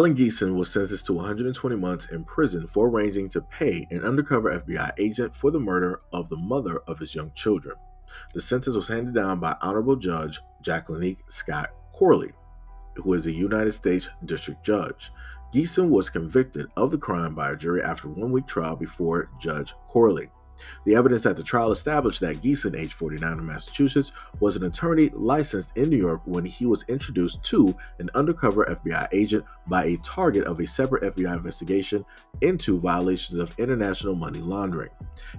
Alan Geeson was sentenced to 120 months in prison for arranging to pay an undercover FBI agent for the murder of the mother of his young children. The sentence was handed down by Honorable Judge Jacqueline Scott Corley, who is a United States District Judge. Geeson was convicted of the crime by a jury after a one-week trial before Judge Corley. The evidence at the trial established that Geeson, age 49 of Massachusetts, was an attorney licensed in New York when he was introduced to an undercover FBI agent by a target of a separate FBI investigation into violations of international money laundering.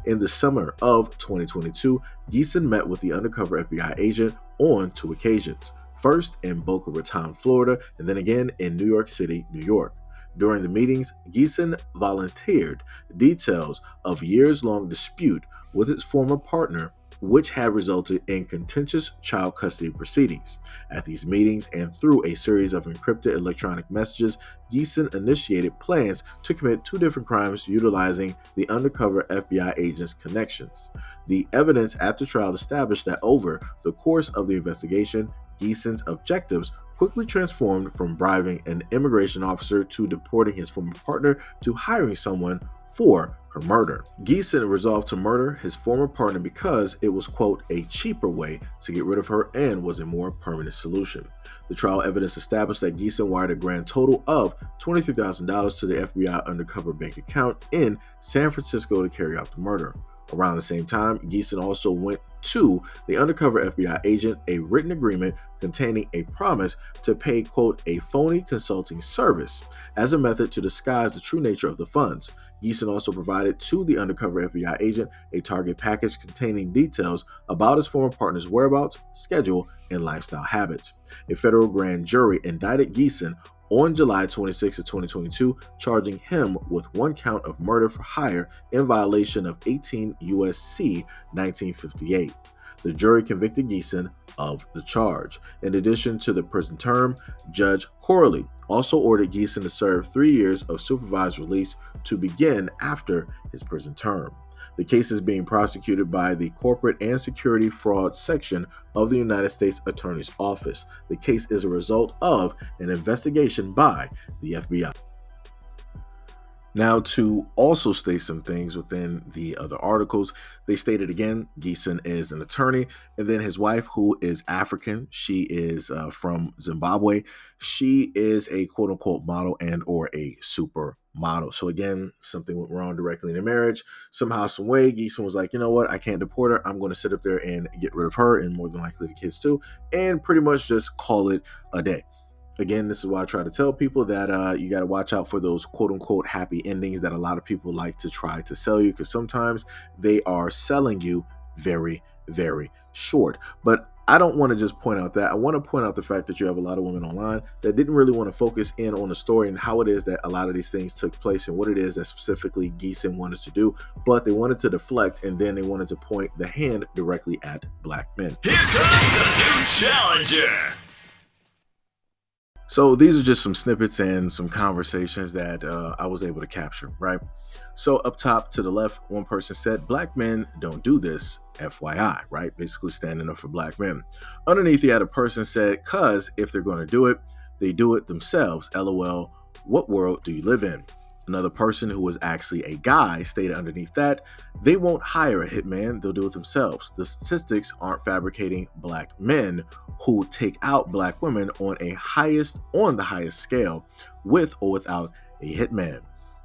In the summer of 2022, Geeson met with the undercover FBI agent on 2 occasions, first in Boca Raton, Florida, and then again in New York City, New York. During the meetings, Geeson volunteered details of years-long dispute with his former partner, which had resulted in contentious child custody proceedings. At these meetings and through a series of encrypted electronic messages, Geeson initiated plans to commit 2 different crimes utilizing the undercover FBI agent's connections. The evidence at the trial established that over the course of the investigation, Geeson's objectives quickly transformed from bribing an immigration officer to deporting his former partner to hiring someone for her murder. Geeson resolved to murder his former partner because it was, quote, a cheaper way to get rid of her and was a more permanent solution. The trial evidence established that Geeson wired a grand total of $23,000 to the FBI undercover bank account in San Francisco to carry out the murder. Around the same time, Geeson also went to the undercover FBI agent a written agreement containing a promise to pay, quote, a phony consulting service as a method to disguise the true nature of the funds. Geeson also provided to the undercover FBI agent a target package containing details about his former partner's whereabouts, schedule, and lifestyle habits. A federal grand jury indicted Geeson on July 26, 2022, charging him with 1 count of murder for hire in violation of 18 U.S.C. 1958. The jury convicted Geeson of the charge. In addition to the prison term, Judge Corley also ordered Geeson to serve 3 years of supervised release to begin after his prison term. The case is being prosecuted by the Corporate and Security Fraud Section of the United States Attorney's Office. The case is a result of an investigation by the FBI. Now, to also state some things within the other articles, they stated again, Geeson is an attorney, and then his wife, who is African, she is from Zimbabwe. She is a quote-unquote model and or a supermodel. So again, something went wrong directly in the marriage. Somehow, some way, Geeson was like, you know what, I can't deport her. I'm going to sit up there and get rid of her, and more than likely the kids too, and pretty much just call it a day. Again, this is why I try to tell people that you got to watch out for those quote-unquote happy endings that a lot of people like to try to sell you, because sometimes they are selling you very, very short. But I don't want to just point out that. I want to point out the fact that you have a lot of women online that didn't really want to focus in on the story and how it is that a lot of these things took place and what it is that specifically Geeson wanted to do, but they wanted to deflect, and then they wanted to point the hand directly at black men. Here comes a new challenger! So these are just some snippets and some conversations that I was able to capture, right? So up top to the left, one person said, black men don't do this, FYI, right? Basically standing up for black men. Underneath, you had a person said, cause if they're going to do it, they do it themselves. LOL, what world do you live in? Another person who was actually a guy stated underneath that, they won't hire a hitman, they'll do it themselves. The statistics aren't fabricating black men who take out black women on the highest scale with or without a hitman.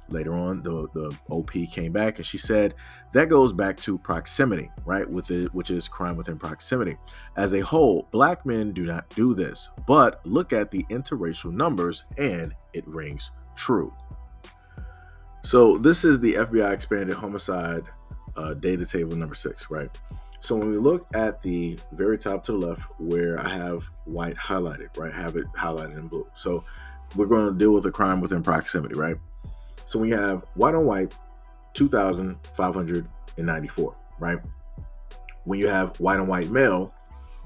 Later on, the OP came back and she said, that goes back to proximity, right? Which is crime within proximity. As a whole, black men do not do this, but look at the interracial numbers and it rings true. So this is the FBI expanded homicide data table number 6, right? So when we look at the very top to the left where I have white highlighted, right? I have it highlighted in blue. So we're going to deal with a crime within proximity, right? So we have white on white, 2,594, right? When you have white on white male,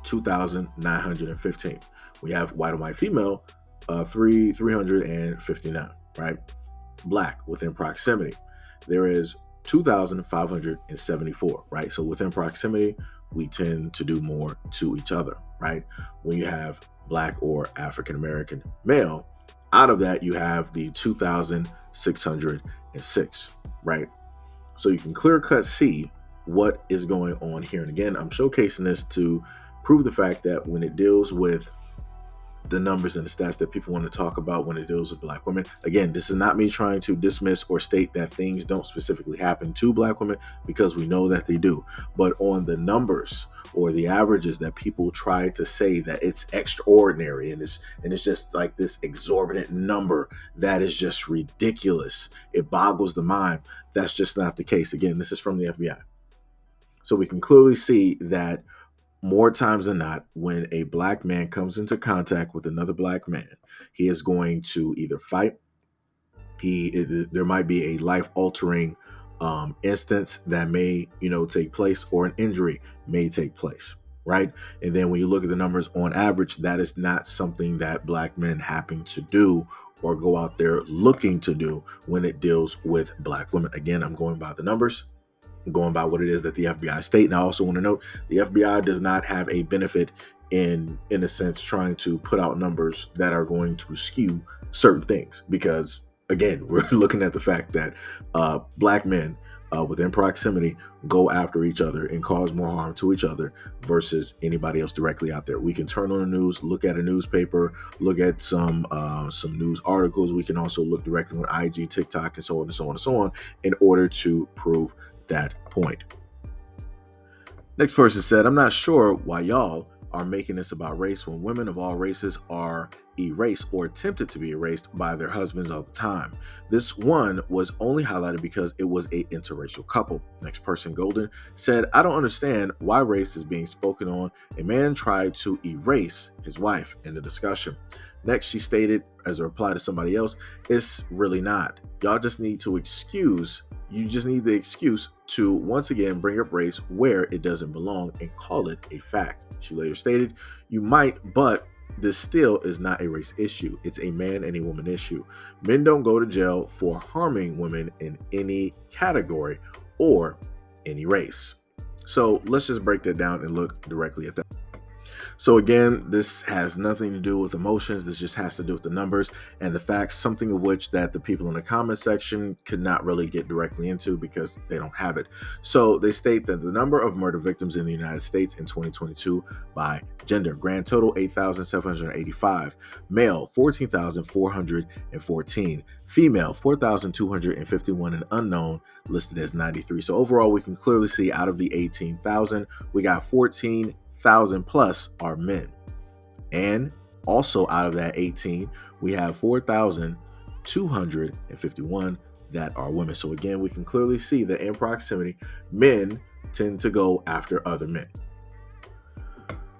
2,915. We have white on white female, 359, right? Black within proximity, there is 2,574, right? So within proximity, we tend to do more to each other, right? When you have black or African American male, Out of that, you have the 2,606, right? So you can clear cut see what is going on here. And again, I'm showcasing this to prove the fact that when it deals with the numbers and the stats that people want to talk about when it deals with black women. Again, this is not me trying to dismiss or state that things don't specifically happen to black women, because we know that they do. But on the numbers or the averages that people try to say that it's extraordinary and it's just like this exorbitant number that is just ridiculous. It boggles the mind. That's just not the case. Again, this is from the FBI. So we can clearly see that more times than not, when a black man comes into contact with another black man, he is going to either fight. There might be a life-altering instance that may, take place, or an injury may take place, right? And then when you look at the numbers on average, that is not something that black men happen to do or go out there looking to do when it deals with black women. Again, I'm going by the numbers, going by what it is that the FBI state. And I also want to note the FBI does not have a benefit in a sense, trying to put out numbers that are going to skew certain things, because again, we're looking at the fact that black men within proximity go after each other and cause more harm to each other versus anybody else directly out there. We can turn on the news, look at a newspaper, look at some news articles. We can also look directly on IG, TikTok, and so on and so on and so on in order to prove that point. Next person said, I'm not sure why y'all are making this about race when women of all races are erased or attempted to be erased by their husbands all the time. This one was only highlighted because it was an interracial couple. Next person, Golden, said, I don't understand why race is being spoken on. A man tried to erase his wife in the discussion. Next, she stated, as a reply to somebody else, it's really not. Y'all just need to excuse. You just need the excuse to once again bring up race where it doesn't belong and call it a fact. She later stated, you might, but this still is not a race issue. It's a man and a woman issue. Men don't go to jail for harming women in any category or any race. So let's just break that down and look directly at that. So again, this has nothing to do with emotions. This just has to do with the numbers and the facts, something of which that the people in the comment section could not really get directly into because they don't have it. So they state that the number of murder victims in the United States in 2022 by gender, grand total 8,785, male 14,414, female 4,251, and unknown listed as 93. So overall, we can clearly see out of the 18,000, we got 14,000 plus are men, and also out of that 18 we have 4,251 that are women. So again, we can clearly see that in proximity, men tend to go after other men.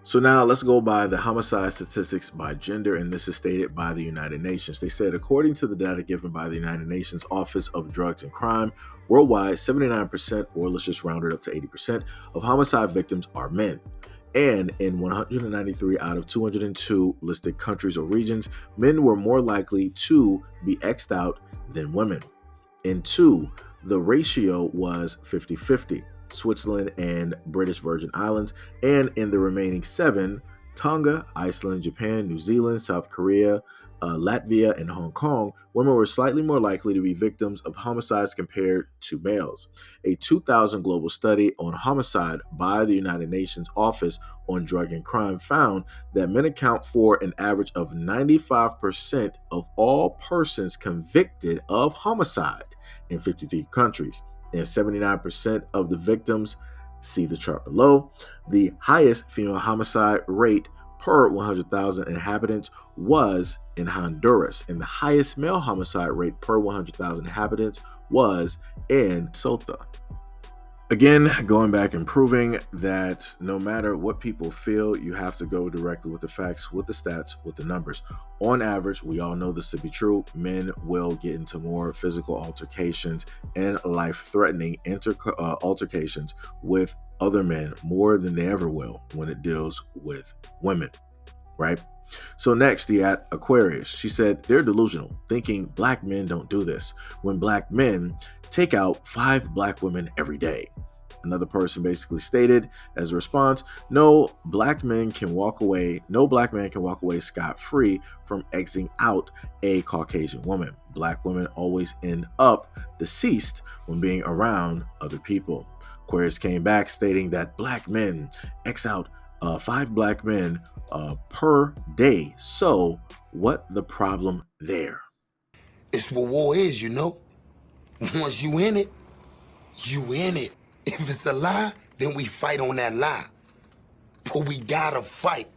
So now let's go by the homicide statistics by gender, and this is stated by the United Nations. They said, according to the data given by the United Nations Office of Drugs and Crime, worldwide 79%, or let's just round it up to 80%, of homicide victims are men. And in 193 out of 202 listed countries or regions, men were more likely to be X'd out than women. In 2, the ratio was 50-50, Switzerland and British Virgin Islands. And in the remaining 7, Tonga, Iceland, Japan, New Zealand, South Korea, Latvia, and Hong Kong, women were slightly more likely to be victims of homicides compared to males. A 2000 global study on homicide by the United Nations Office on Drug and Crime found that men account for an average of 95% of all persons convicted of homicide in 53 countries, and 79% of the victims, see the chart below. The highest female homicide rate per 100,000 inhabitants was in Honduras, and the highest male homicide rate per 100,000 inhabitants was in Sotha. Again, going back and proving that no matter what people feel, you have to go directly with the facts, with the stats, with the numbers. On average, we all know this to be true. Men will get into more physical altercations and life-threatening altercations with other men more than they ever will when it deals with women, right? So next, the at Aquarius, she said, they're delusional, thinking black men don't do this, when black men take out 5 black women every day. Another person basically stated as a response, no black man can walk away scot-free from exiting out a Caucasian woman. Black women always end up deceased when being around other people. Aquarius came back stating that black men X out 5 black men per day. So what the problem there? It's what war is, you know. Once you in it, you in it. If it's a lie, then we fight on that lie. But we gotta fight.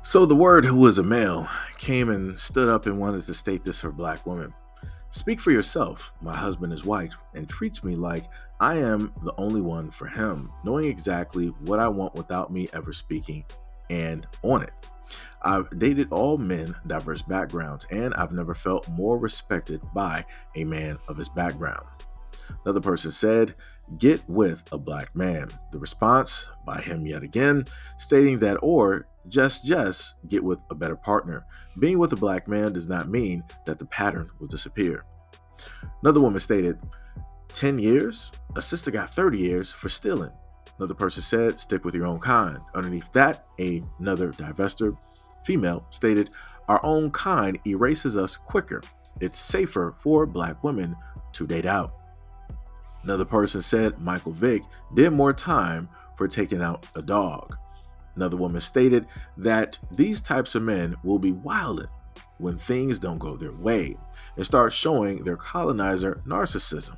So the word who was a male came and stood up and wanted to state this for black women. Speak for yourself. My husband is white and treats me like I am the only one for him, knowing exactly what I want without me ever speaking and on it. I've dated all men, diverse backgrounds, and I've never felt more respected by a man of his background. Another person said, get with a black man. The response by him yet again, stating that, or just get with a better partner. Being with a black man does not mean that the pattern will disappear. Another woman stated, 10 years? A sister got 30 years for stealing. Another person said, stick with your own kind. Underneath that, another divester, female, stated, our own kind erases us quicker. It's safer for black women to date out. Another person said Michael Vick did more time for taking out a dog. Another woman stated that these types of men will be wilding when things don't go their way and start showing their colonizer narcissism.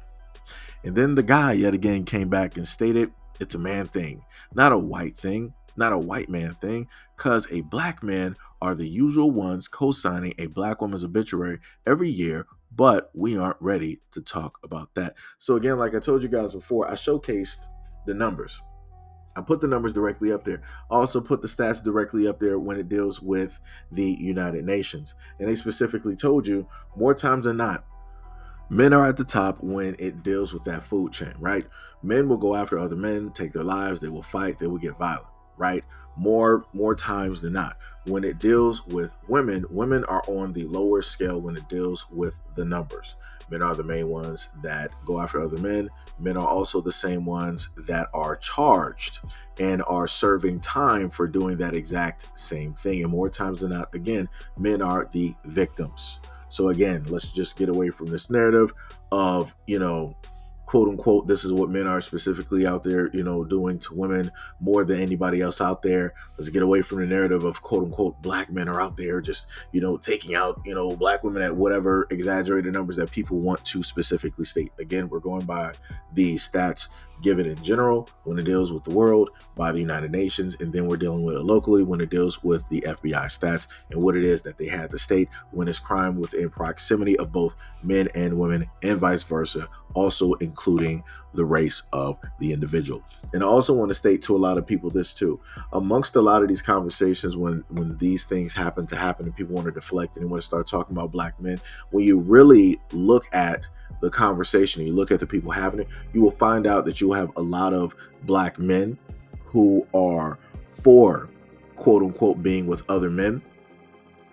And then the guy yet again came back and stated it's a man thing, not a white thing, not a white man thing, because a black man are the usual ones co-signing a black woman's obituary every year, but we aren't ready to talk about that. So again, like I told you guys before, I showcased the numbers. I put the numbers directly up there. I also put the stats directly up there when it deals with the United Nations. And they specifically told you more times than not, men are at the top when it deals with that food chain, right? Men will go after other men, take their lives, they will fight, they will get violent, right? More times than not. When it deals with women, women are on the lower scale when it deals with the numbers. Men are the main ones that go after other men. Men are also the same ones that are charged and are serving time for doing that exact same thing. And more times than not, again, men are the victims. So again, let's just get away from this narrative of, quote unquote, this is what men are specifically out there, doing to women more than anybody else out there. Let's get away from the narrative of quote unquote black men are out there just, taking out, black women at whatever exaggerated numbers that people want to specifically state. Again, we're going by the stats given in general when it deals with the world by the United Nations, and then we're dealing with it locally when it deals with the FBI stats and what it is that they had to state when it's crime within proximity of both men and women and vice versa, also including the race of the individual. And I also want to state to a lot of people this too. Amongst a lot of these conversations, when these things happen and people want to deflect and they want to start talking about black men, when you really look at the conversation, you look at the people having it, you will find out that you have a lot of black men who are for quote unquote being with other men.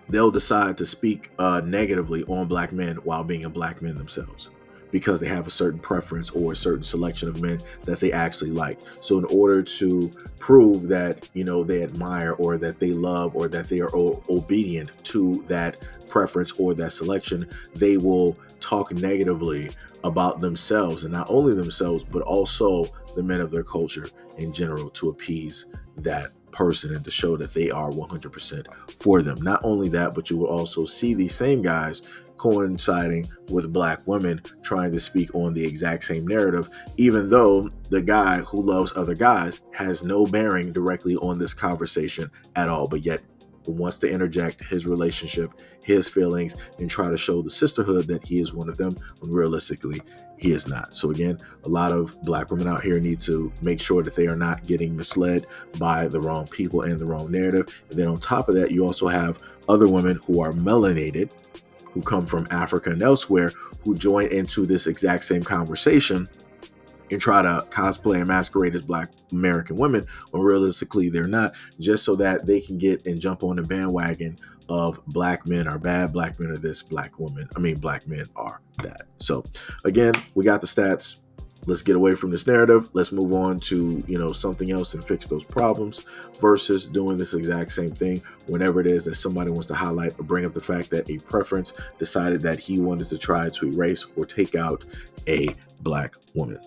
They'll decide to speak negatively on black men while being a black man themselves, because they have a certain preference or a certain selection of men that they actually like. So in order to prove that, they admire or that they love or that they are obedient to that preference or that selection, they will talk negatively about themselves, and not only themselves, but also the men of their culture in general, to appease that person and to show that they are 100% for them. Not only that, but you will also see these same guys coinciding with black women trying to speak on the exact same narrative, even though the guy who loves other guys has no bearing directly on this conversation at all, but yet wants to interject his relationship, his feelings, and try to show the sisterhood that he is one of them, when realistically he is not. So again, a lot of black women out here need to make sure that they are not getting misled by the wrong people and the wrong narrative. And then on top of that, you also have other women who are melanated, who come from Africa and elsewhere, who join into this exact same conversation and try to cosplay and masquerade as black American women when realistically they're not, just so that they can get and jump on the bandwagon of black men are bad, black men are this, black men are that. So again, we got the stats. let's get away from this narrative. Let's move on to, something else and fix those problems, versus doing this exact same thing whenever it is that somebody wants to highlight or bring up the fact that a preference decided that he wanted to try to erase or take out a black woman.